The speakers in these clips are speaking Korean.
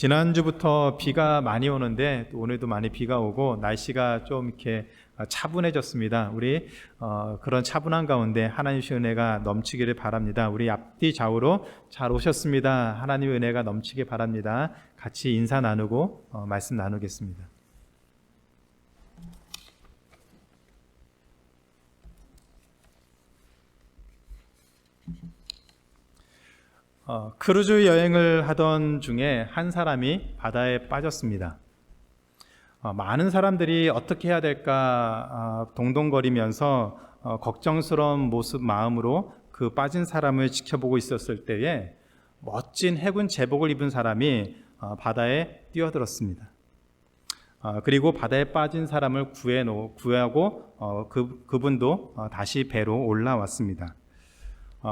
지난주부터 비가 많이 오는데 또 오늘도 많이 비가 오고 날씨가 좀 이렇게 차분해졌습니다. 우리 그런 차분한 가운데 하나님의 은혜가 넘치기를 바랍니다. 우리 앞뒤 좌우로 잘 오셨습니다. 하나님의 은혜가 넘치기 바랍니다. 같이 인사 나누고 말씀 나누겠습니다. 크루즈 여행을 하던 중에 한 사람이 바다에 빠졌습니다. 많은 사람들이 어떻게 해야 될까 동동거리면서 걱정스러운 마음으로 그 빠진 사람을 지켜보고 있었을 때에 멋진 해군 제복을 입은 사람이 바다에 뛰어들었습니다. 그리고 바다에 빠진 사람을 구하고 그분도 다시 배로 올라왔습니다.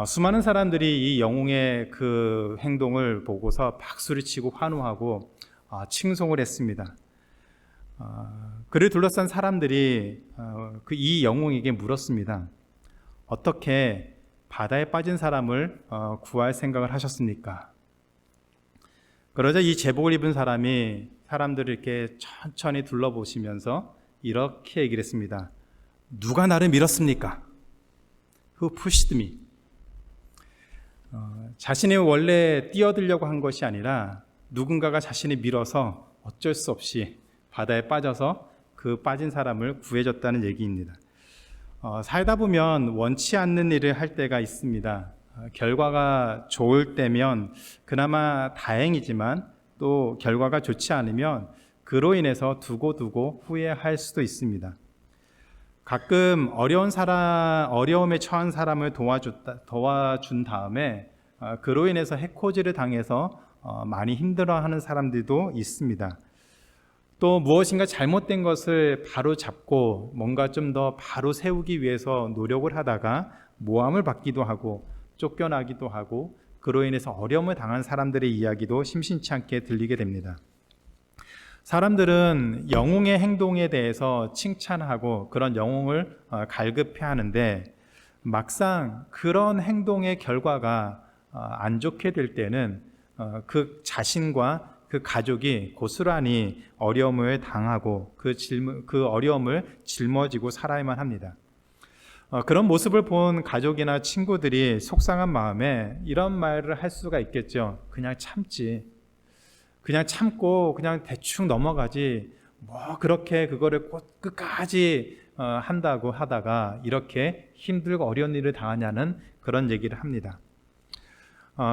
수많은 사람들이 이 영웅의 그 행동을 보고서 박수를 치고 환호하고 칭송을 했습니다. 그를 둘러싼 사람들이 이 영웅에게 물었습니다. 어떻게 바다에 빠진 사람을 구할 생각을 하셨습니까? 그러자 이 제복을 입은 사람이 사람들을 이렇게 천천히 둘러보시면서 이렇게 얘기를 했습니다. 누가 나를 밀었습니까? Who pushed me? 자신이 원래 뛰어들려고 한 것이 아니라 누군가가 자신을 밀어서 어쩔 수 없이 바다에 빠져서 그 빠진 사람을 구해줬다는 얘기입니다. 살다 보면 원치 않는 일을 할 때가 있습니다. 결과가 좋을 때면 그나마 다행이지만 또 결과가 좋지 않으면 그로 인해서 두고 후회할 수도 있습니다. 가끔 어려움에 처한 사람을 도와준 다음에 그로 인해서 해코지를 당해서 많이 힘들어하는 사람들도 있습니다. 또 무엇인가 잘못된 것을 바로 잡고 뭔가 좀 더 바로 세우기 위해서 노력을 하다가 모함을 받기도 하고 쫓겨나기도 하고 그로 인해서 어려움을 당한 사람들의 이야기도 심심치 않게 들리게 됩니다. 사람들은 영웅의 행동에 대해서 칭찬하고 그런 영웅을 갈급해하는데 막상 그런 행동의 결과가 안 좋게 될 때는 그 자신과 그 가족이 고스란히 어려움을 당하고 그 어려움을 짊어지고 살아야만 합니다. 그런 모습을 본 가족이나 친구들이 속상한 마음에 이런 말을 할 수가 있겠죠. 그냥 참지. 그냥 참고 그냥 대충 넘어가지 뭐 그렇게 그거를 끝까지 한다고 하다가 이렇게 힘들고 어려운 일을 당하냐는 그런 얘기를 합니다.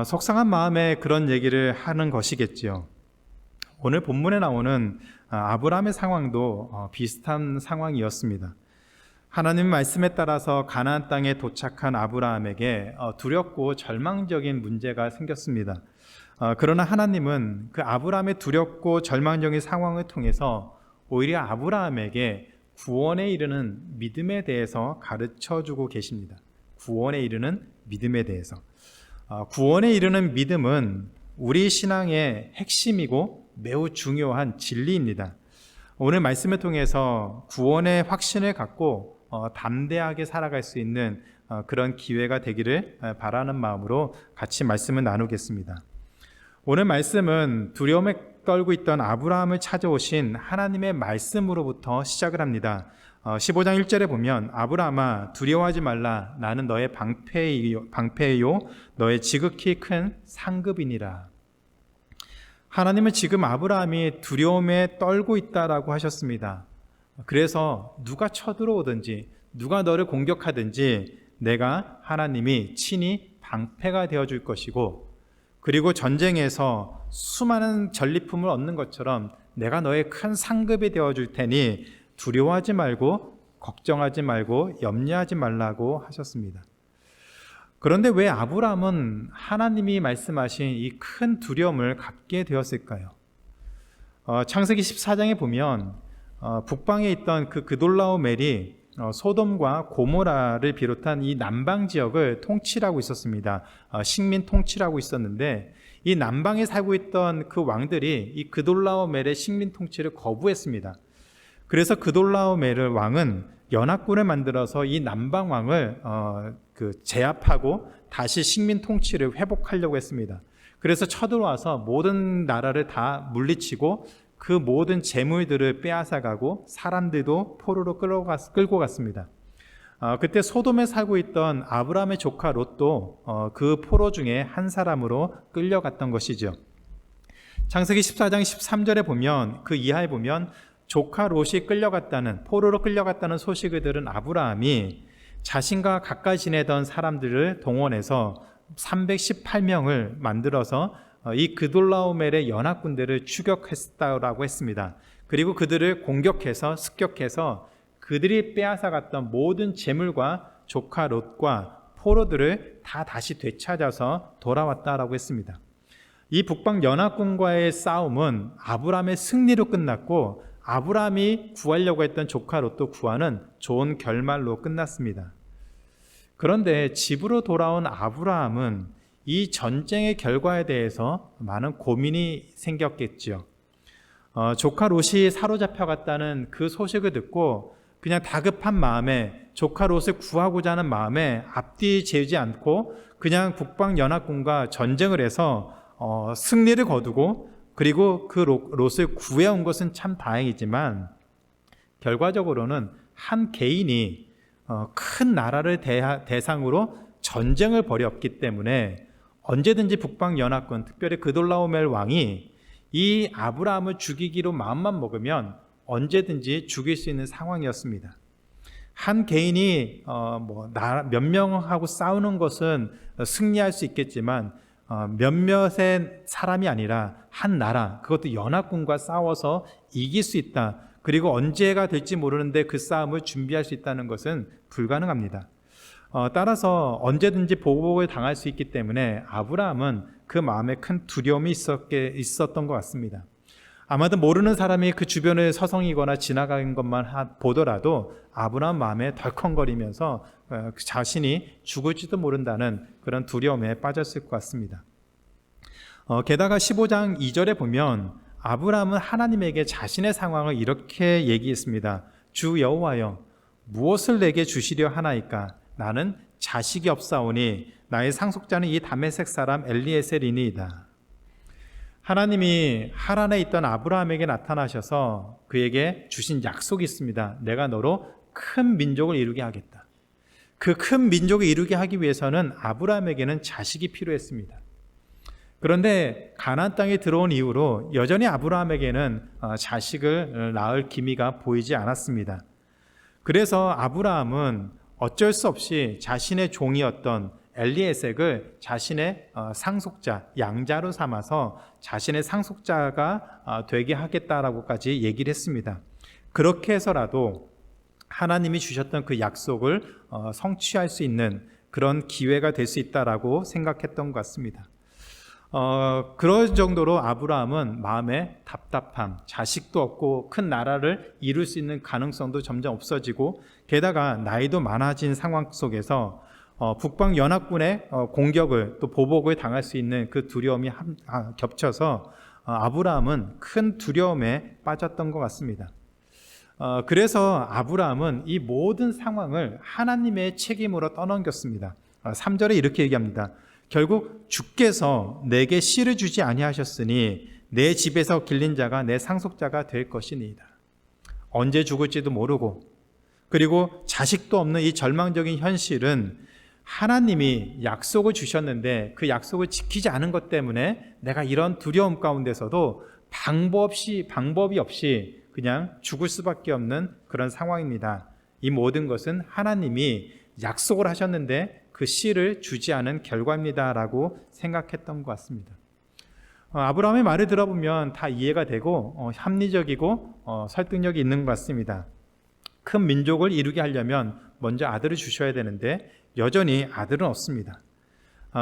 속상한 마음에 그런 얘기를 하는 것이겠지요. 오늘 본문에 나오는 아브라함의 상황도 비슷한 상황이었습니다. 하나님 말씀에 따라서 가나안 땅에 도착한 아브라함에게 두렵고 절망적인 문제가 생겼습니다. 그러나 하나님은 그 아브라함의 두렵고 절망적인 상황을 통해서 오히려 아브라함에게 구원에 이르는 믿음에 대해서 가르쳐주고 계십니다. 구원에 이르는 믿음에 대해서. 구원에 이르는 믿음은 우리 신앙의 핵심이고 매우 중요한 진리입니다. 오늘 말씀을 통해서 구원의 확신을 갖고 담대하게 살아갈 수 있는 그런 기회가 되기를 바라는 마음으로 같이 말씀을 나누겠습니다. 오늘 말씀은 두려움에 떨고 있던 아브라함을 찾아오신 하나님의 말씀으로부터 시작을 합니다. 15장 1절에 보면 아브라함아 두려워하지 말라 나는 너의 방패요 너의 지극히 큰 상급이니라. 하나님은 지금 아브라함이 두려움에 떨고 있다라고 하셨습니다. 그래서 누가 쳐들어오든지 누가 너를 공격하든지 내가 하나님이 친히 방패가 되어줄 것이고 그리고 전쟁에서 수많은 전리품을 얻는 것처럼 내가 너의 큰 상급이 되어줄 테니 두려워하지 말고 걱정하지 말고 염려하지 말라고 하셨습니다. 그런데 왜 아브라함은 하나님이 말씀하신 이 큰 두려움을 갖게 되었을까요? 창세기 14장에 보면 북방에 있던 그 그돌라오멜이 소돔과 고모라를 비롯한 이 남방 지역을 통치하고 있었습니다. 식민 통치하고 있었는데 이 남방에 살고 있던 그 왕들이 이 그돌라오멜의 식민 통치를 거부했습니다. 그래서 그돌라오멜 왕은 연합군을 만들어서 이 남방 왕을 제압하고 다시 식민 통치를 회복하려고 했습니다. 그래서 쳐들어와서 모든 나라를 다 물리치고 그 모든 재물들을 빼앗아가고 사람들도 포로로 끌고 갔습니다. 그때 소돔에 살고 있던 아브라함의 조카 롯도 그 포로 중에 한 사람으로 끌려갔던 것이죠. 창세기 14장 13절에 보면, 그 이하에 보면 조카 롯이 포로로 끌려갔다는 소식을 들은 아브라함이 자신과 가까이 지내던 사람들을 동원해서 318명을 만들어서 이 그돌라오멜의 연합군대를 추격했다고 했습니다. 그리고 그들을 공격해서 습격해서 그들이 빼앗아갔던 모든 재물과 조카 롯과 포로들을 다 다시 되찾아서 돌아왔다라고 했습니다. 이 북방 연합군과의 싸움은 아브라함의 승리로 끝났고, 아브라함이 구하려고 했던 조카 롯도 구하는 좋은 결말로 끝났습니다. 그런데 집으로 돌아온 아브라함은 이 전쟁의 결과에 대해서 많은 고민이 생겼겠죠. 조카 롯이 사로잡혀갔다는 그 소식을 듣고 그냥 다급한 마음에, 조카 롯을 구하고자 하는 마음에 앞뒤 재지 않고 그냥 북방 연합군과 전쟁을 해서 승리를 거두고, 그리고 그 롯을 구해온 것은 참 다행이지만 결과적으로는 한 개인이 큰 나라를 대상으로 전쟁을 벌였기 때문에 언제든지 북방 연합군, 특별히 그돌라오멜 왕이 이 아브라함을 죽이기로 마음만 먹으면 언제든지 죽일 수 있는 상황이었습니다. 한 개인이 몇 명하고 싸우는 것은 승리할 수 있겠지만 몇몇의 사람이 아니라 한 나라, 그것도 연합군과 싸워서 이길 수 있다. 그리고 언제가 될지 모르는데 그 싸움을 준비할 수 있다는 것은 불가능합니다. 따라서 언제든지 보복을 당할 수 있기 때문에 아브라함은 그 마음에 큰 두려움이 있었던 것 같습니다. 아마도 모르는 사람이 그 주변을 서성이거나 지나가는 것만 보더라도 아브라함 마음에 덜컹거리면서 자신이 죽을지도 모른다는 그런 두려움에 빠졌을 것 같습니다. 게다가 15장 2절에 보면 아브라함은 하나님에게 자신의 상황을 이렇게 얘기했습니다. 주 여호와여, 무엇을 내게 주시려 하나이까? 나는 자식이 없사오니 나의 상속자는 이 다메섹 사람 엘리에셀이니이다. 하나님이 하란에 있던 아브라함에게 나타나셔서 그에게 주신 약속이 있습니다. 내가 너로 큰 민족을 이루게 하겠다. 그 큰 민족을 이루게 하기 위해서는 아브라함에게는 자식이 필요했습니다. 그런데 가나안 땅에 들어온 이후로 여전히 아브라함에게는 자식을 낳을 기미가 보이지 않았습니다. 그래서 아브라함은 어쩔 수 없이 자신의 종이었던 엘리에셀을 자신의 상속자, 양자로 삼아서 자신의 상속자가 되게 하겠다라고까지 얘기를 했습니다. 그렇게 해서라도 하나님이 주셨던 그 약속을 성취할 수 있는 그런 기회가 될 수 있다라고 생각했던 것 같습니다. 그럴 정도로 아브라함은 마음에 답답함, 자식도 없고 큰 나라를 이룰 수 있는 가능성도 점점 없어지고, 게다가 나이도 많아진 상황 속에서 북방 연합군의 공격을 또 보복을 당할 수 있는 그 두려움이 겹쳐서 아브라함은 큰 두려움에 빠졌던 것 같습니다. 그래서 아브라함은 이 모든 상황을 하나님의 책임으로 떠넘겼습니다. 3절에 이렇게 얘기합니다. 결국 주께서 내게 씨를 주지 아니하셨으니 내 집에서 길린 자가 내 상속자가 될 것이니이다. 언제 죽을지도 모르고, 그리고 자식도 없는 이 절망적인 현실은 하나님이 약속을 주셨는데 그 약속을 지키지 않은 것 때문에 내가 이런 두려움 가운데서도 방법이 없이 그냥 죽을 수밖에 없는 그런 상황입니다. 이 모든 것은 하나님이 약속을 하셨는데 그 씨를 주지 않은 결과입니다라고 생각했던 것 같습니다. 아브라함의 말을 들어보면 다 이해가 되고 합리적이고 설득력이 있는 것 같습니다. 큰 민족을 이루게 하려면 먼저 아들을 주셔야 되는데 여전히 아들은 없습니다.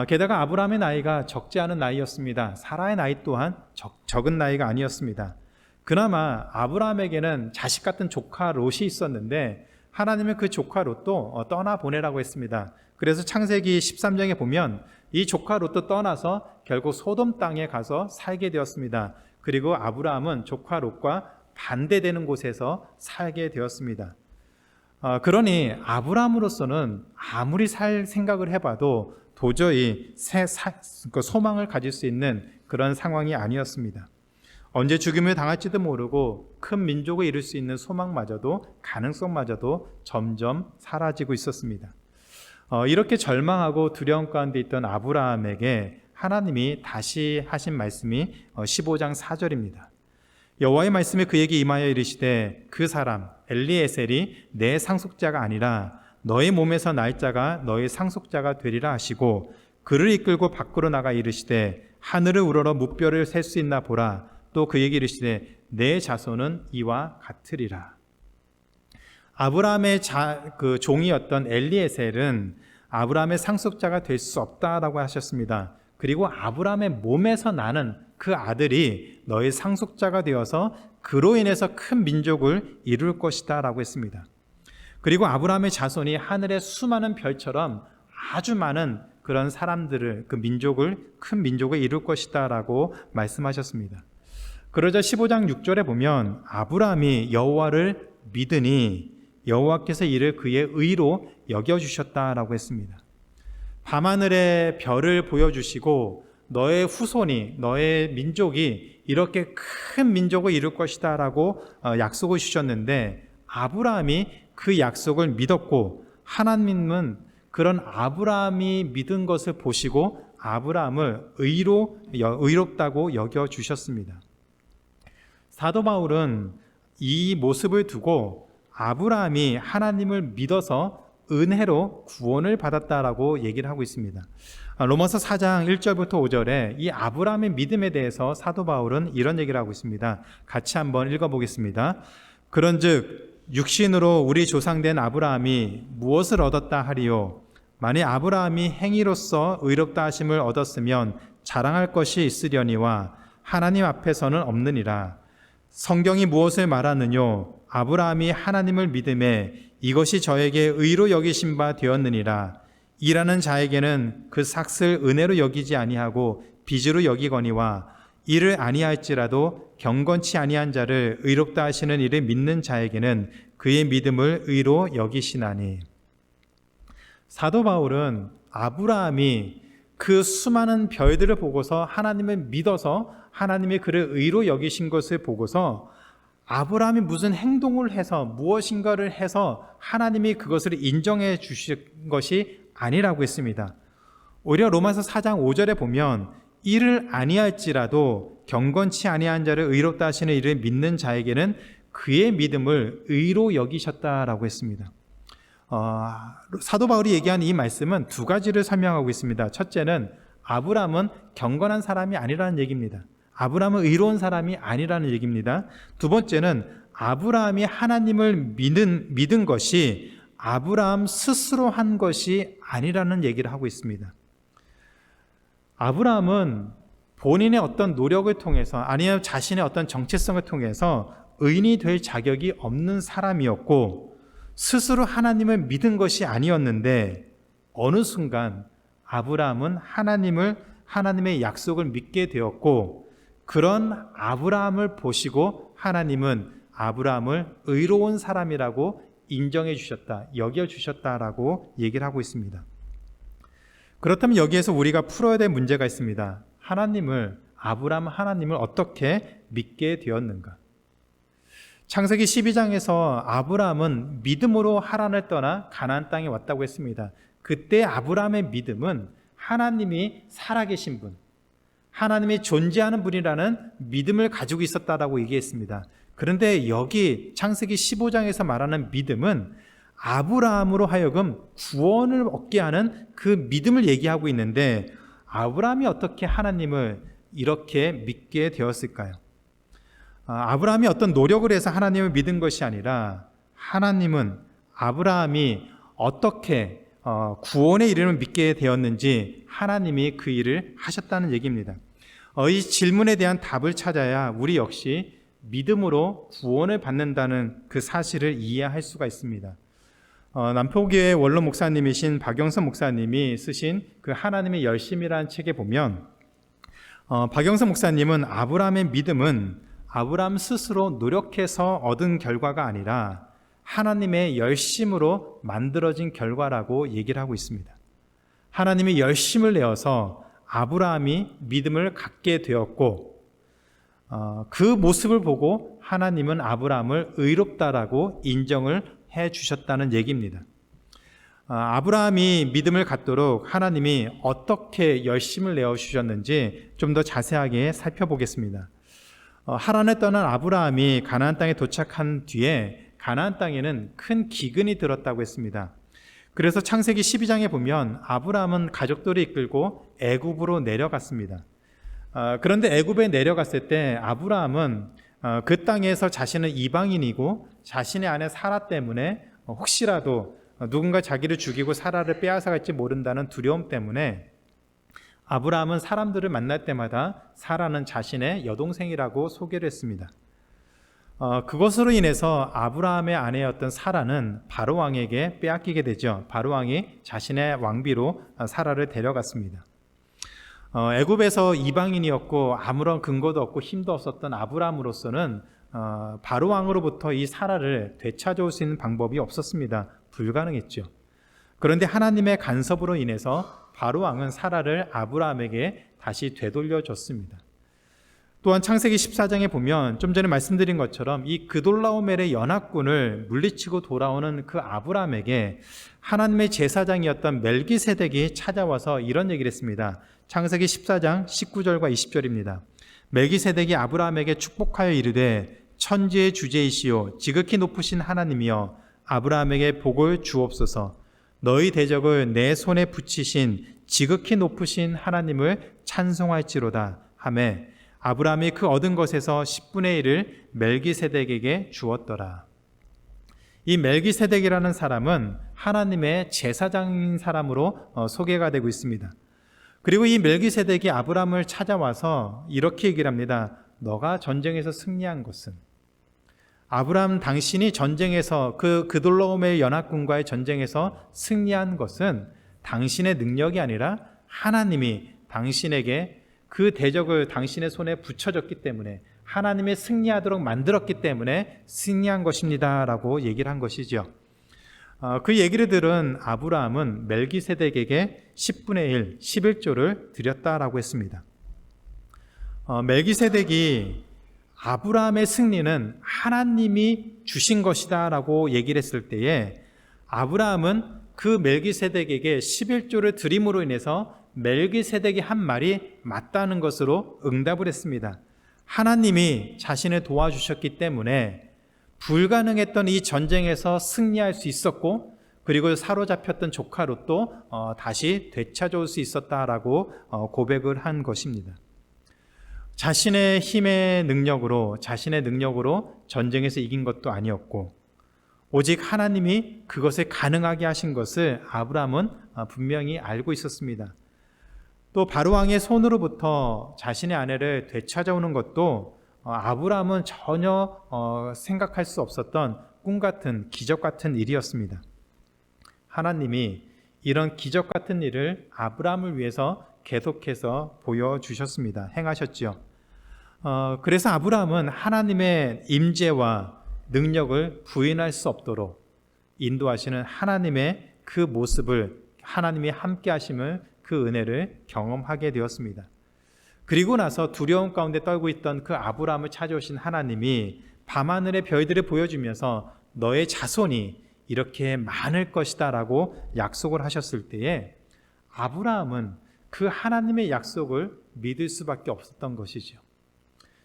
게다가 아브라함의 나이가 적지 않은 나이였습니다. 사라의 나이 또한 적은 나이가 아니었습니다. 그나마 아브라함에게는 자식 같은 조카 롯이 있었는데 하나님은 그 조카 롯도 떠나보내라고 했습니다. 그래서 창세기 13장에 보면 이 조카 롯도 떠나서 결국 소돔 땅에 가서 살게 되었습니다. 그리고 아브라함은 조카 롯과 반대되는 곳에서 살게 되었습니다. 그러니 아브라함으로서는 아무리 살 생각을 해봐도 도저히 소망을 가질 수 있는 그런 상황이 아니었습니다. 언제 죽임을 당할지도 모르고 큰 민족을 이룰 수 있는 소망마저도, 가능성마저도 점점 사라지고 있었습니다. 이렇게 절망하고 두려움 가운데 있던 아브라함에게 하나님이 다시 하신 말씀이 15장 4절입니다. 여호와의 말씀이 그에게 임하여 이르시되 그 사람 엘리에셀이 내 상속자가 아니라 너의 몸에서 날 자가 너의 상속자가 되리라 하시고, 그를 이끌고 밖으로 나가 이르시되 하늘을 우러러 무뼈를 셀 수 있나 보라. 또 그에게 이르시되 내 자손은 이와 같으리라. 아브라함의 종이었던 엘리에셀은 아브라함의 상속자가 될 수 없다라고 하셨습니다. 그리고 아브라함의 몸에서 나는 그 아들이 너의 상속자가 되어서 그로 인해서 큰 민족을 이룰 것이다 라고 했습니다. 그리고 아브라함의 자손이 하늘의 수많은 별처럼 아주 많은 그런 사람들을, 큰 민족을 이룰 것이다 라고 말씀하셨습니다. 그러자 15장 6절에 보면 아브라함이 여호와를 믿으니 여호와께서 이를 그의 의로 여겨주셨다라고 했습니다. 밤하늘의 별을 보여주시고 너의 후손이, 너의 민족이 이렇게 큰 민족을 이룰 것이다 라고 약속을 주셨는데, 아브라함이 그 약속을 믿었고 하나님은 그런 아브라함이 믿은 것을 보시고 아브라함을 의롭다고 여겨주셨습니다. 사도 바울은 이 모습을 두고 아브라함이 하나님을 믿어서 은혜로 구원을 받았다라고 얘기를 하고 있습니다. 로마서 4장 1절부터 5절에 이 아브라함의 믿음에 대해서 사도 바울은 이런 얘기를 하고 있습니다. 같이 한번 읽어보겠습니다. 그런즉 육신으로 우리 조상된 아브라함이 무엇을 얻었다 하리요? 만일 아브라함이 행위로서 의롭다 하심을 얻었으면 자랑할 것이 있으려니와 하나님 앞에서는 없느니라. 성경이 무엇을 말하느뇨? 아브라함이 하나님을 믿음에 이것이 저에게 의로 여기신 바 되었느니라. 일하는 자에게는 그 삭을 은혜로 여기지 아니하고 빚으로 여기거니와 이를 아니할지라도 경건치 아니한 자를 의롭다 하시는 이를 믿는 자에게는 그의 믿음을 의로 여기시나니. 사도 바울은 아브라함이 그 수많은 별들을 보고서 하나님을 믿어서 하나님이 그를 의로 여기신 것을 보고서 아브라함이 무슨 행동을 해서 무엇인가를 해서 하나님이 그것을 인정해 주신 것이 아니라고 했습니다. 오히려 로마서 4장 5절에 보면 이를 아니할지라도 경건치 아니한 자를 의롭다 하시는 이를 믿는 자에게는 그의 믿음을 의로 여기셨다라고 했습니다. 사도 바울이 얘기한 이 말씀은 두 가지를 설명하고 있습니다. 첫째는 아브라함은 경건한 사람이 아니라는 얘기입니다. 아브라함은 의로운 사람이 아니라는 얘기입니다. 두 번째는 아브라함이 하나님을 믿은 것이 아브라함 스스로 한 것이 아니라는 얘기를 하고 있습니다. 아브라함은 본인의 어떤 노력을 통해서 아니면 자신의 어떤 정체성을 통해서 의인이 될 자격이 없는 사람이었고 스스로 하나님을 믿은 것이 아니었는데, 어느 순간 아브라함은 하나님의 약속을 믿게 되었고, 그런 아브라함을 보시고 하나님은 아브라함을 의로운 사람이라고 인정해 주셨다, 여겨 주셨다라고 얘기를 하고 있습니다. 그렇다면 여기에서 우리가 풀어야 될 문제가 있습니다. 아브라함은 하나님을 어떻게 믿게 되었는가? 창세기 12장에서 아브라함은 믿음으로 하란을 떠나 가나안 땅에 왔다고 했습니다. 그때 아브라함의 믿음은 하나님이 살아계신 분, 하나님이 존재하는 분이라는 믿음을 가지고 있었다라고 얘기했습니다. 그런데 여기 창세기 15장에서 말하는 믿음은 아브라함으로 하여금 구원을 얻게 하는 그 믿음을 얘기하고 있는데, 아브라함이 어떻게 하나님을 이렇게 믿게 되었을까요? 아브라함이 어떤 노력을 해서 하나님을 믿은 것이 아니라 하나님은 아브라함이 어떻게 구원에 이르는 믿게 되었는지 하나님이 그 일을 하셨다는 얘기입니다. 이 질문에 대한 답을 찾아야 우리 역시 믿음으로 구원을 받는다는 그 사실을 이해할 수가 있습니다. 남포교회 원로 목사님이신 박영선 목사님이 쓰신 그 하나님의 열심이라는 책에 보면 박영선 목사님은 아브라함의 믿음은 아브라함 스스로 노력해서 얻은 결과가 아니라 하나님의 열심으로 만들어진 결과라고 얘기를 하고 있습니다. 하나님이 열심을 내어서 아브라함이 믿음을 갖게 되었고, 그 모습을 보고 하나님은 아브라함을 의롭다라고 인정을 해 주셨다는 얘기입니다. 아브라함이 믿음을 갖도록 하나님이 어떻게 열심을 내어 주셨는지 좀 더 자세하게 살펴보겠습니다. 하란에 떠난 아브라함이 가나안 땅에 도착한 뒤에 가나안 땅에는 큰 기근이 들었다고 했습니다. 그래서 창세기 12장에 보면 아브라함은 가족들을 이끌고 애굽으로 내려갔습니다. 그런데 애굽에 내려갔을 때 아브라함은 그 땅에서 자신은 이방인이고 자신의 아내 사라 때문에 혹시라도 누군가 자기를 죽이고 사라를 빼앗아갈지 모른다는 두려움 때문에 아브라함은 사람들을 만날 때마다 사라는 자신의 여동생이라고 소개를 했습니다. 그것으로 인해서 아브라함의 아내였던 사라는 바로왕에게 빼앗기게 되죠. 바로왕이 자신의 왕비로 사라를 데려갔습니다. 애굽에서 이방인이었고 아무런 근거도 없고 힘도 없었던 아브라함으로서는 바로왕으로부터 이 사라를 되찾아올 수 있는 방법이 없었습니다. 불가능했죠. 그런데 하나님의 간섭으로 인해서 바로왕은 사라를 아브라함에게 다시 되돌려줬습니다. 또한 창세기 14장에 보면 좀 전에 말씀드린 것처럼 이 그돌라오멜의 연합군을 물리치고 돌아오는 그 아브라함에게 하나님의 제사장이었던 멜기세덱이 찾아와서 이런 얘기를 했습니다. 창세기 14장 19절과 20절입니다. 멜기세덱이 아브라함에게 축복하여 이르되 천지의 주제이시오 지극히 높으신 하나님이여 아브라함에게 복을 주옵소서. 너희 대적을 내 손에 붙이신 지극히 높으신 하나님을 찬송할지로다 하매 아브라함이 그 얻은 것에서 10분의 1을 멜기세덱에게 주었더라. 이 멜기세덱이라는 사람은 하나님의 제사장인 사람으로 소개가 되고 있습니다. 그리고 이 멜기세덱이 아브라함을 찾아와서 이렇게 얘기를 합니다. 너가 전쟁에서 승리한 것은, 아브라함 당신이 전쟁에서 그 그돌라오멜 연합군과의 전쟁에서 승리한 것은 당신의 능력이 아니라 하나님이 당신에게 그 대적을 당신의 손에 붙여줬기 때문에 하나님이 승리하도록 만들었기 때문에 승리한 것입니다 라고 얘기를 한 것이죠. 그 얘기를 들은 아브라함은 멜기세덱에게 10분의 1, 11조를 드렸다라고 했습니다. 멜기세덱이 아브라함의 승리는 하나님이 주신 것이다 라고 얘기를 했을 때에 아브라함은 그 멜기세덱에게 11조를 드림으로 인해서 멜기세덱이 한 말이 맞다는 것으로 응답을 했습니다. 하나님이 자신을 도와주셨기 때문에 불가능했던 이 전쟁에서 승리할 수 있었고, 그리고 사로잡혔던 조카 롯도 다시 되찾아올 수 있었다라고 고백을 한 것입니다. 자신의 힘의 능력으로, 자신의 능력으로 전쟁에서 이긴 것도 아니었고 오직 하나님이 그것을 가능하게 하신 것을 아브라함은 분명히 알고 있었습니다. 또 바로왕의 손으로부터 자신의 아내를 되찾아오는 것도 아브라함은 전혀 생각할 수 없었던 꿈 같은, 기적 같은 일이었습니다. 하나님이 이런 기적 같은 일을 아브라함을 위해서 계속해서 보여주셨습니다. 행하셨죠. 그래서 아브라함은 하나님의 임재와 능력을 부인할 수 없도록 인도하시는 하나님의 그 모습을, 하나님이 함께 하심을, 그 은혜를 경험하게 되었습니다. 그리고 나서 두려움 가운데 떨고 있던 그 아브라함을 찾아오신 하나님이 밤하늘의 별들을 보여주면서 너의 자손이 이렇게 많을 것이다 라고 약속을 하셨을 때에 아브라함은 그 하나님의 약속을 믿을 수밖에 없었던 것이죠.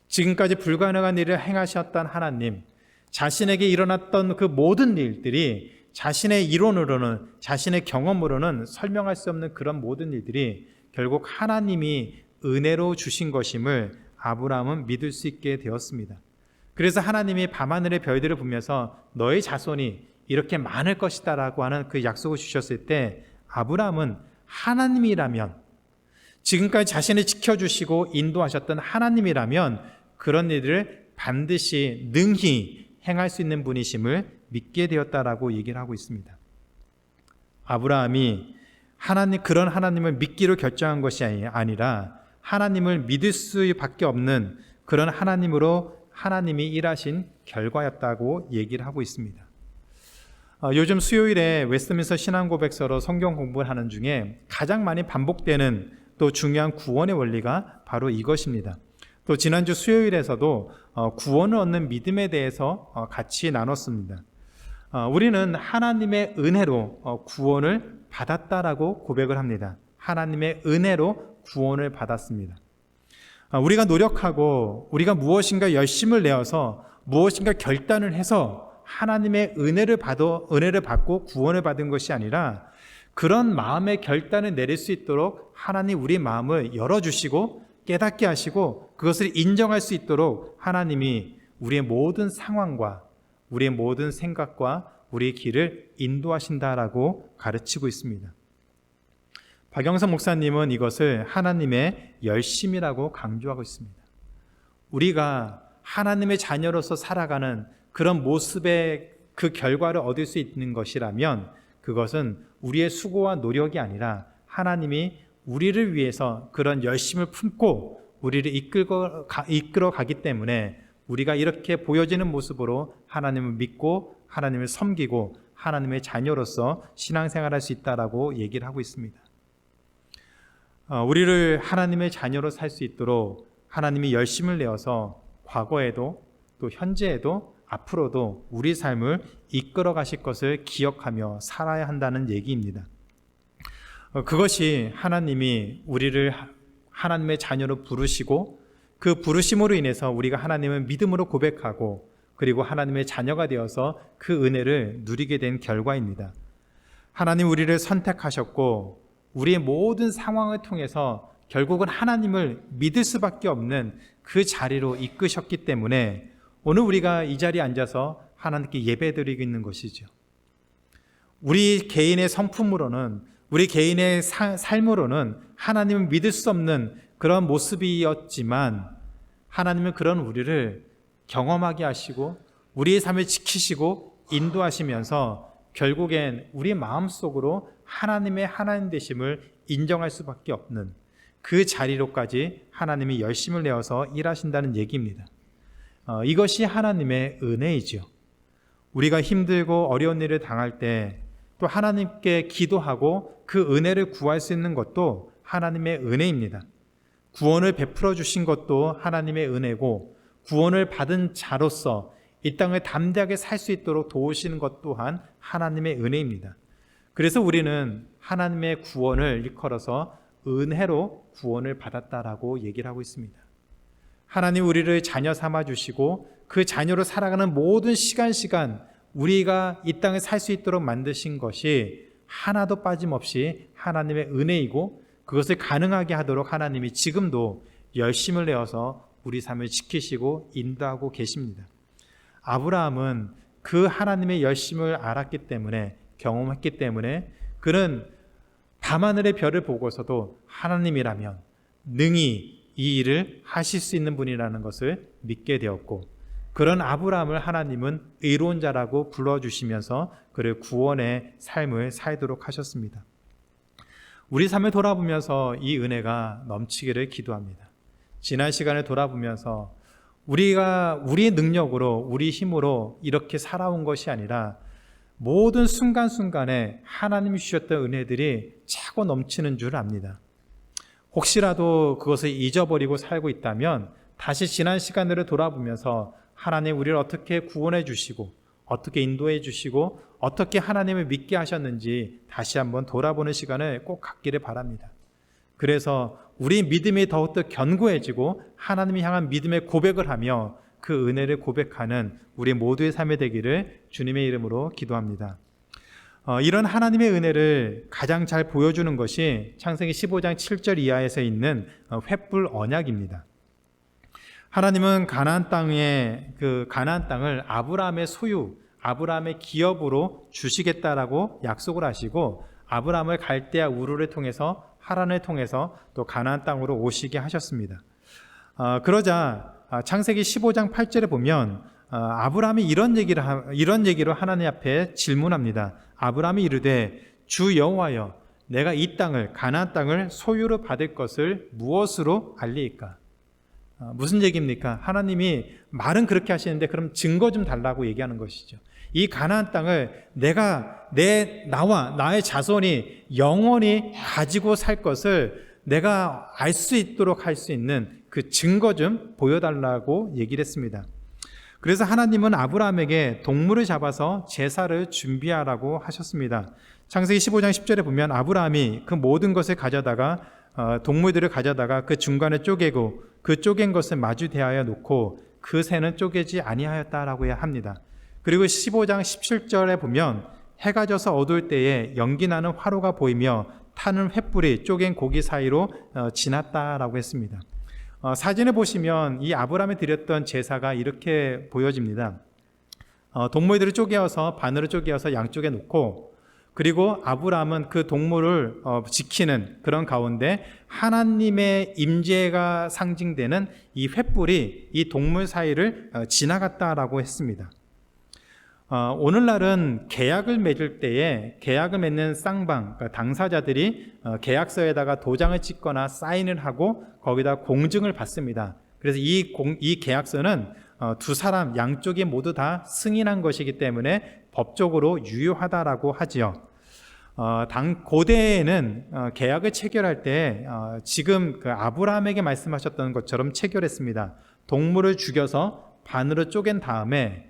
지금까지 불가능한 일을 행하셨던 하나님, 자신에게 일어났던 그 모든 일들이 자신의 이론으로는, 자신의 경험으로는 설명할 수 없는 그런 모든 일들이 결국 하나님이 은혜로 주신 것임을 아브라함은 믿을 수 있게 되었습니다. 그래서 하나님이 밤하늘의 별들을 보면서 너의 자손이 이렇게 많을 것이다 라고 하는 그 약속을 주셨을 때 아브라함은 하나님이라면, 지금까지 자신을 지켜주시고 인도하셨던 하나님이라면 그런 일을 반드시 능히 행할 수 있는 분이심을 믿게 되었다라고 얘기를 하고 있습니다. 아브라함이 그런 하나님을 믿기로 결정한 것이 아니라 하나님을 믿을 수밖에 없는 그런 하나님으로 하나님이 일하신 결과였다고 얘기를 하고 있습니다. 요즘 수요일에 웨스트민스터 신앙고백서로 성경 공부를 하는 중에 가장 많이 반복되는 또 중요한 구원의 원리가 바로 이것입니다. 또 지난주 수요일에서도 구원을 얻는 믿음에 대해서 같이 나눴습니다. 우리는 하나님의 은혜로 구원을 받았다라고 고백을 합니다. 하나님의 은혜로 구원을 받았습니다. 우리가 노력하고 우리가 무엇인가 열심을 내어서 무엇인가 결단을 해서 하나님의 은혜를 받고 구원을 받은 것이 아니라 그런 마음의 결단을 내릴 수 있도록 하나님 우리 마음을 열어주시고 깨닫게 하시고 그것을 인정할 수 있도록 하나님이 우리의 모든 상황과 우리의 모든 생각과 우리의 길을 인도하신다라고 가르치고 있습니다. 박영선 목사님은 이것을 하나님의 열심이라고 강조하고 있습니다. 우리가 하나님의 자녀로서 살아가는 그런 모습의 그 결과를 얻을 수 있는 것이라면 그것은 우리의 수고와 노력이 아니라 하나님이 우리를 위해서 그런 열심을 품고 우리를 이끌어 가기 때문에 우리가 이렇게 보여지는 모습으로 하나님을 믿고 하나님을 섬기고 하나님의 자녀로서 신앙생활할 수 있다라고 얘기를 하고 있습니다. 우리를 하나님의 자녀로 살 수 있도록 하나님이 열심을 내어서 과거에도 또 현재에도 앞으로도 우리 삶을 이끌어 가실 것을 기억하며 살아야 한다는 얘기입니다. 그것이 하나님이 우리를 하나님의 자녀로 부르시고 그 부르심으로 인해서 우리가 하나님을 믿음으로 고백하고 그리고 하나님의 자녀가 되어서 그 은혜를 누리게 된 결과입니다. 하나님 우리를 선택하셨고 우리의 모든 상황을 통해서 결국은 하나님을 믿을 수밖에 없는 그 자리로 이끄셨기 때문에 오늘 우리가 이 자리에 앉아서 하나님께 예배드리고 있는 것이죠. 우리 개인의 성품으로는 우리 개인의 삶으로는 하나님을 믿을 수 없는 그런 모습이었지만 하나님은 그런 우리를 경험하게 하시고 우리의 삶을 지키시고 인도하시면서 결국엔 우리 마음속으로 하나님의 하나님 되심을 인정할 수밖에 없는 그 자리로까지 하나님이 열심을 내어서 일하신다는 얘기입니다. 이것이 하나님의 은혜이죠. 우리가 힘들고 어려운 일을 당할 때 또 하나님께 기도하고 그 은혜를 구할 수 있는 것도 하나님의 은혜입니다. 구원을 베풀어 주신 것도 하나님의 은혜고 구원을 받은 자로서 이 땅을 담대하게 살 수 있도록 도우시는 것 또한 하나님의 은혜입니다. 그래서 우리는 하나님의 구원을 일컬어서 은혜로 구원을 받았다라고 얘기를 하고 있습니다. 하나님 우리를 자녀 삼아 주시고 그 자녀로 살아가는 모든 시간 우리가 이 땅에 살 수 있도록 만드신 것이 하나도 빠짐없이 하나님의 은혜이고 그것을 가능하게 하도록 하나님이 지금도 열심을 내어서 우리 삶을 지키시고 인도하고 계십니다. 아브라함은 그 하나님의 열심을 알았기 때문에 경험했기 때문에 그는 밤하늘의 별을 보고서도 하나님이라면 능히 이 일을 하실 수 있는 분이라는 것을 믿게 되었고 그런 아브라함을 하나님은 의로운 자라고 불러주시면서 그를 구원의 삶을 살도록 하셨습니다. 우리 삶을 돌아보면서 이 은혜가 넘치기를 기도합니다. 지난 시간을 돌아보면서 우리가 우리의 능력으로 우리 힘으로 이렇게 살아온 것이 아니라 모든 순간순간에 하나님이 주셨던 은혜들이 차고 넘치는 줄 압니다. 혹시라도 그것을 잊어버리고 살고 있다면 다시 지난 시간들을 돌아보면서 하나님 우리를 어떻게 구원해 주시고 어떻게 인도해 주시고 어떻게 하나님을 믿게 하셨는지 다시 한번 돌아보는 시간을 꼭 갖기를 바랍니다. 그래서 우리 믿음이 더욱더 견고해지고 하나님을 향한 믿음의 고백을 하며 그 은혜를 고백하는 우리 모두의 삶이 되기를 주님의 이름으로 기도합니다. 이런 하나님의 은혜를 가장 잘 보여주는 것이 창세기 15장 7절 이하에서 있는 횃불 언약입니다. 하나님은 가나안 땅을 아브라함의 소유, 아브라함의 기업으로 주시겠다라고 약속을 하시고 아브라함을 갈대아 우르를 통해서 하란을 통해서 또 가나안 땅으로 오시게 하셨습니다. 그러자 창세기 15장 8절에 보면 아브라함이 이런 얘기로 하나님 앞에 질문합니다. 아브라함이 이르되 주 여호와여 내가 이 땅을 가나안 땅을 소유로 받을 것을 무엇으로 알리이까? 무슨 얘기입니까? 하나님이 말은 그렇게 하시는데 그럼 증거 좀 달라고 얘기하는 것이죠. 이 가나안 땅을 나와 나의 자손이 영원히 가지고 살 것을 내가 알 수 있도록 할 수 있는 그 증거 좀 보여달라고 얘기를 했습니다. 그래서 하나님은 아브라함에게 동물을 잡아서 제사를 준비하라고 하셨습니다. 창세기 15장 10절에 보면 아브라함이 그 모든 것을 가져다가 동물들을 가져다가 그 중간에 쪼개고 그 쪼갠 것을 마주 대하여 놓고 그 새는 쪼개지 아니하였다라고 합니다. 그리고 15장 17절에 보면 해가 져서 어두울 때에 연기나는 화로가 보이며 타는 횃불이 쪼갠 고기 사이로 지났다라고 했습니다. 사진을 보시면 이 아브라함이 드렸던 제사가 이렇게 보여집니다. 동물들을 쪼개어서 반으로 쪼개어서 양쪽에 놓고 그리고 아브라함은 그 동물을 지키는 그런 가운데 하나님의 임재가 상징되는 이 횃불이 이 동물 사이를 지나갔다라고 했습니다. 오늘날은 계약을 맺을 때에 계약을 맺는 쌍방, 그러니까 당사자들이 계약서에다가 도장을 찍거나 사인을 하고 거기다 공증을 받습니다. 그래서 이 계약서는 두 사람 양쪽이 모두 다 승인한 것이기 때문에 법적으로 유효하다라고 하지요. 고대에는 계약을 체결할 때 지금 그 아브라함에게 말씀하셨던 것처럼 체결했습니다. 동물을 죽여서 반으로 쪼갠 다음에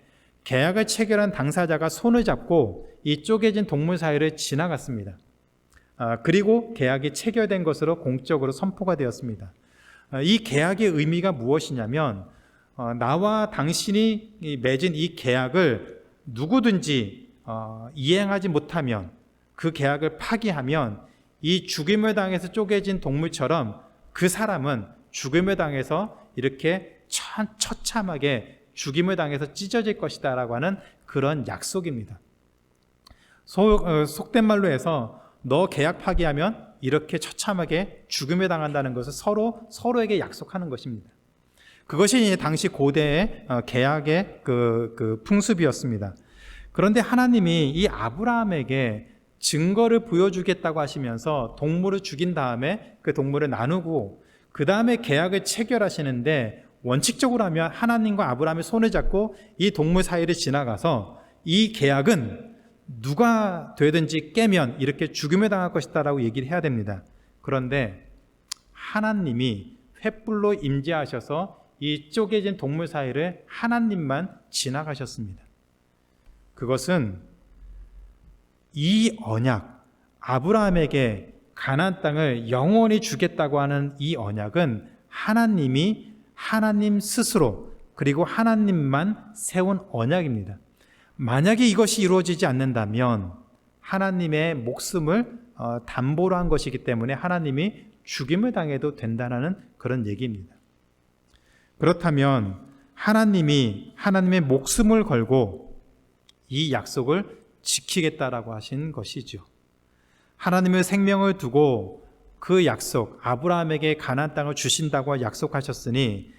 계약을 체결한 당사자가 손을 잡고 이 쪼개진 동물 사이를 지나갔습니다. 그리고 계약이 체결된 것으로 공적으로 선포가 되었습니다. 이 계약의 의미가 무엇이냐면 나와 당신이 맺은 이 계약을 누구든지 이행하지 못하면 그 계약을 파기하면 이 죽임을 당해서 쪼개진 동물처럼 그 사람은 죽임을 당해서 이렇게 처참하게 죽임을 당해서 찢어질 것이다 라고 하는 그런 약속입니다. 속된 말로 해서 너 계약 파기하면 이렇게 처참하게 죽임을 당한다는 것을 서로에게 약속하는 것입니다. 그것이 당시 고대의 계약의 그 풍습이었습니다. 그런데 하나님이 이 아브라함에게 증거를 보여주겠다고 하시면서 동물을 죽인 다음에 그 동물을 나누고 그 다음에 계약을 체결하시는데 원칙적으로 하면 하나님과 아브라함이 손을 잡고 이 동물 사이를 지나가서 이 계약은 누가 되든지 깨면 이렇게 죽임을 당할 것이다 라고 얘기를 해야 됩니다. 그런데 하나님이 횃불로 임재하셔서 이 쪼개진 동물 사이를 하나님만 지나가셨습니다. 그것은 이 언약, 아브라함에게 가나안 땅을 영원히 주겠다고 하는 이 언약은 하나님이 하나님 스스로 그리고 하나님만 세운 언약입니다. 만약에 이것이 이루어지지 않는다면 하나님의 목숨을 담보로 한 것이기 때문에 하나님이 죽임을 당해도 된다는 그런 얘기입니다. 그렇다면 하나님이 하나님의 목숨을 걸고 이 약속을 지키겠다라고 하신 것이죠. 하나님의 생명을 두고 그 약속, 아브라함에게 가나안 땅을 주신다고 약속하셨으니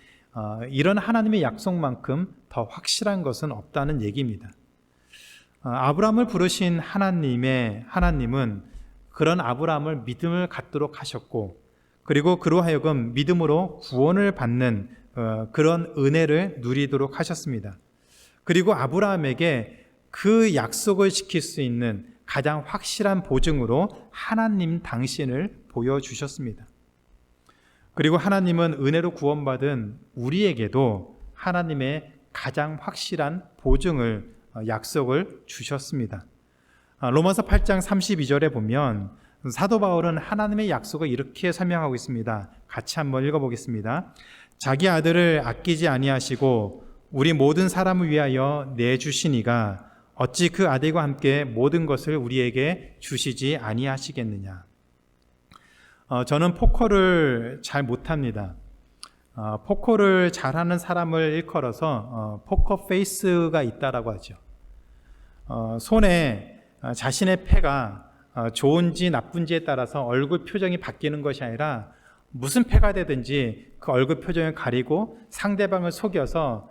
이런 하나님의 약속만큼 더 확실한 것은 없다는 얘기입니다. 아브라함을 부르신 하나님은 그런 아브라함을 믿음을 갖도록 하셨고 그리고 그로 하여금 믿음으로 구원을 받는 그런 은혜를 누리도록 하셨습니다. 그리고 아브라함에게 그 약속을 지킬 수 있는 가장 확실한 보증으로 하나님 당신을 보여주셨습니다. 그리고 하나님은 은혜로 구원받은 우리에게도 하나님의 가장 확실한 보증을 약속을 주셨습니다. 로마서 8장 32절에 보면 사도 바울은 하나님의 약속을 이렇게 설명하고 있습니다. 같이 한번 읽어보겠습니다. 자기 아들을 아끼지 아니하시고 우리 모든 사람을 위하여 내주시니가 어찌 그 아들과 함께 모든 것을 우리에게 주시지 아니하시겠느냐. 저는 포커를 잘 못합니다. 포커를 잘하는 사람을 일컬어서 포커 페이스가 있다라고 하죠. 손에 자신의 패가 좋은지 나쁜지에 따라서 얼굴 표정이 바뀌는 것이 아니라 무슨 패가 되든지 그 얼굴 표정을 가리고 상대방을 속여서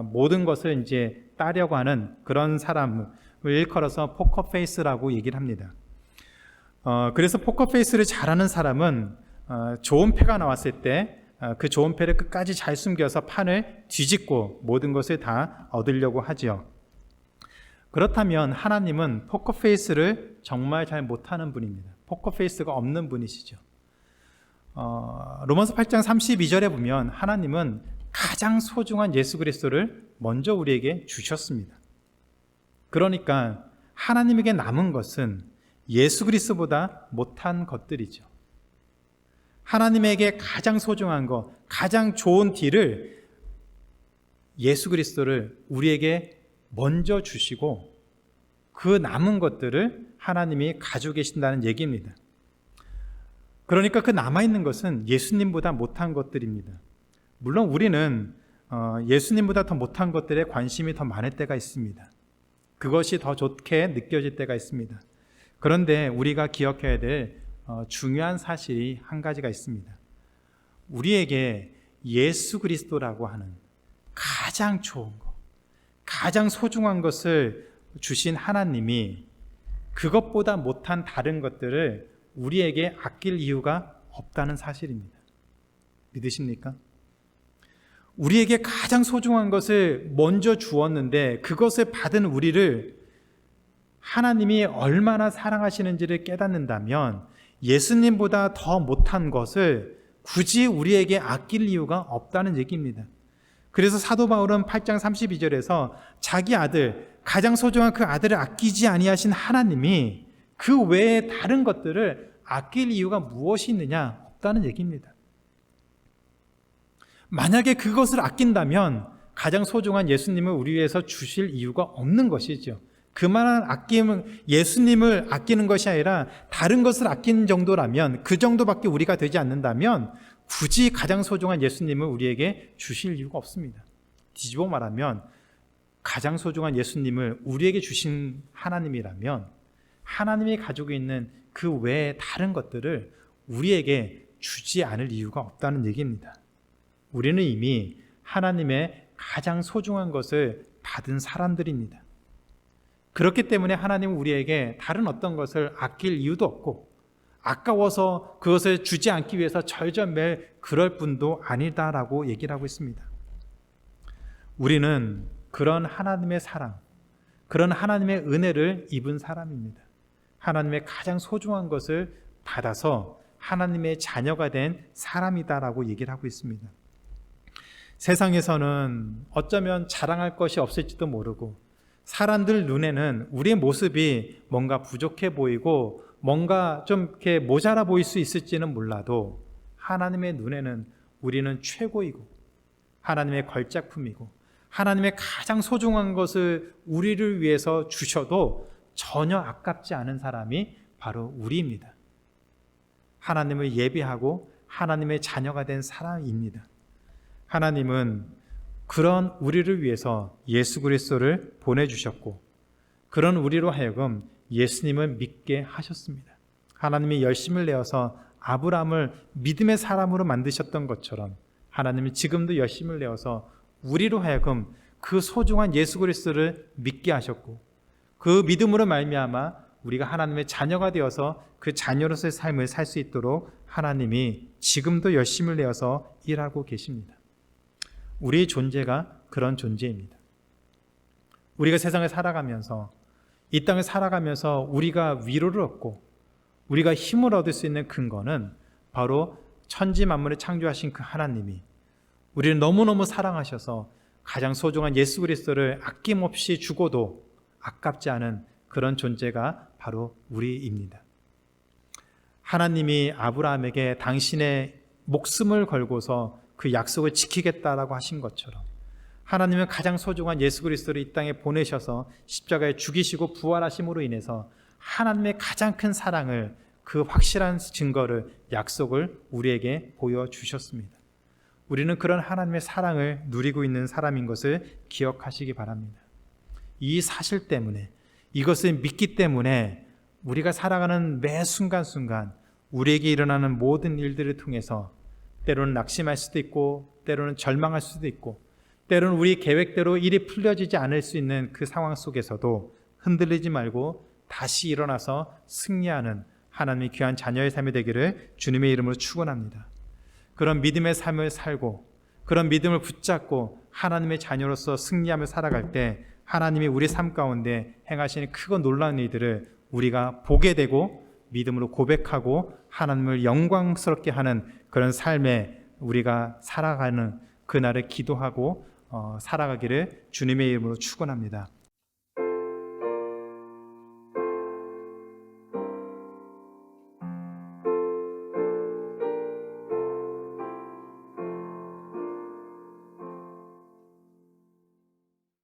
모든 것을 이제 따려고 하는 그런 사람을 일컬어서 포커 페이스라고 얘기를 합니다. 그래서 포커 페이스를 잘하는 사람은 좋은 패가 나왔을 때 그 좋은 패를 끝까지 잘 숨겨서 판을 뒤집고 모든 것을 다 얻으려고 하지요. 그렇다면 하나님은 포커페이스를 정말 잘 못하는 분입니다. 포커페이스가 없는 분이시죠. 로마서 8장 32절에 보면 하나님은 가장 소중한 예수 그리스도를 먼저 우리에게 주셨습니다. 그러니까 하나님에게 남은 것은 예수 그리스도보다 못한 것들이죠. 하나님에게 가장 소중한 것, 가장 좋은 딜을 예수 그리스도를 우리에게 먼저 주시고 그 남은 것들을 하나님이 가지고 계신다는 얘기입니다. 그러니까 그 남아있는 것은 예수님보다 못한 것들입니다. 물론 우리는 예수님보다 더 못한 것들에 관심이 더 많을 때가 있습니다. 그것이 더 좋게 느껴질 때가 있습니다. 그런데 우리가 기억해야 될 중요한 사실이 한 가지가 있습니다. 우리에게 예수 그리스도라고 하는 가장 좋은 것, 가장 소중한 것을 주신 하나님이 그것보다 못한 다른 것들을 우리에게 아낄 이유가 없다는 사실입니다. 믿으십니까? 우리에게 가장 소중한 것을 먼저 주었는데 그것을 받은 우리를 하나님이 얼마나 사랑하시는지를 깨닫는다면 예수님보다 더 못한 것을 굳이 우리에게 아낄 이유가 없다는 얘기입니다. 그래서 사도 바울은 8장 32절에서 자기 아들, 가장 소중한 그 아들을 아끼지 아니하신 하나님이 그 외에 다른 것들을 아낄 이유가 무엇이 있느냐? 없다는 얘기입니다. 만약에 그것을 아낀다면 가장 소중한 예수님을 우리 위해서 주실 이유가 없는 것이죠. 그만한 아낌은 예수님을 아끼는 것이 아니라 다른 것을 아끼는 정도라면, 그 정도밖에 우리가 되지 않는다면 굳이 가장 소중한 예수님을 우리에게 주실 이유가 없습니다. 뒤집어 말하면 가장 소중한 예수님을 우리에게 주신 하나님이라면 하나님이 가지고 있는 그 외에 다른 것들을 우리에게 주지 않을 이유가 없다는 얘기입니다. 우리는 이미 하나님의 가장 소중한 것을 받은 사람들입니다. 그렇기 때문에 하나님은 우리에게 다른 어떤 것을 아낄 이유도 없고 아까워서 그것을 주지 않기 위해서 절절매일 그럴 뿐도 아니다라고 얘기를 하고 있습니다. 우리는 그런 하나님의 사랑, 그런 하나님의 은혜를 입은 사람입니다. 하나님의 가장 소중한 것을 받아서 하나님의 자녀가 된 사람이다라고 얘기를 하고 있습니다. 세상에서는 어쩌면 자랑할 것이 없을지도 모르고 사람들 눈에는 우리의 모습이 뭔가 부족해 보이고 뭔가 좀 이렇게 모자라 보일 수 있을지는 몰라도 하나님의 눈에는 우리는 최고이고 하나님의 걸작품이고 하나님의 가장 소중한 것을 우리를 위해서 주셔도 전혀 아깝지 않은 사람이 바로 우리입니다. 하나님을 예비하고 하나님의 자녀가 된 사람입니다. 하나님은 그런 우리를 위해서 예수 그리스도를 보내주셨고 그런 우리로 하여금 예수님을 믿게 하셨습니다. 하나님이 열심을 내어서 아브라함을 믿음의 사람으로 만드셨던 것처럼 하나님은 지금도 열심을 내어서 우리로 하여금 그 소중한 예수 그리스도를 믿게 하셨고 그 믿음으로 말미암아 우리가 하나님의 자녀가 되어서 그 자녀로서의 삶을 살 수 있도록 하나님이 지금도 열심을 내어서 일하고 계십니다. 우리의 존재가 그런 존재입니다. 우리가 세상을 살아가면서 이 땅을 살아가면서 우리가 위로를 얻고 우리가 힘을 얻을 수 있는 근거는 바로 천지 만물을 창조하신 그 하나님이 우리를 너무너무 사랑하셔서 가장 소중한 예수 그리스도를 아낌없이 주고도 아깝지 않은 그런 존재가 바로 우리입니다. 하나님이 아브라함에게 당신의 목숨을 걸고서 그 약속을 지키겠다라고 하신 것처럼 하나님은 가장 소중한 예수 그리스도를 이 땅에 보내셔서 십자가에 죽이시고 부활하심으로 인해서 하나님의 가장 큰 사랑을 그 확실한 증거를 약속을 우리에게 보여주셨습니다. 우리는 그런 하나님의 사랑을 누리고 있는 사람인 것을 기억하시기 바랍니다. 이 사실 때문에 이것을 믿기 때문에 우리가 살아가는 매 순간순간 우리에게 일어나는 모든 일들을 통해서 때로는 낙심할 수도 있고 때로는 절망할 수도 있고 때로는 우리 계획대로 일이 풀려지지 않을 수 있는 그 상황 속에서도 흔들리지 말고 다시 일어나서 승리하는 하나님의 귀한 자녀의 삶이 되기를 주님의 이름으로 축원합니다. 그런 믿음의 삶을 살고 그런 믿음을 붙잡고 하나님의 자녀로서 승리하며 살아갈 때 하나님이 우리 삶 가운데 행하시는 크고 놀라운 일들을 우리가 보게 되고 믿음으로 고백하고 하나님을 영광스럽게 하는 그런 삶에 우리가 살아가는 그날을 기도하고 살아가기를 주님의 이름으로 축원합니다.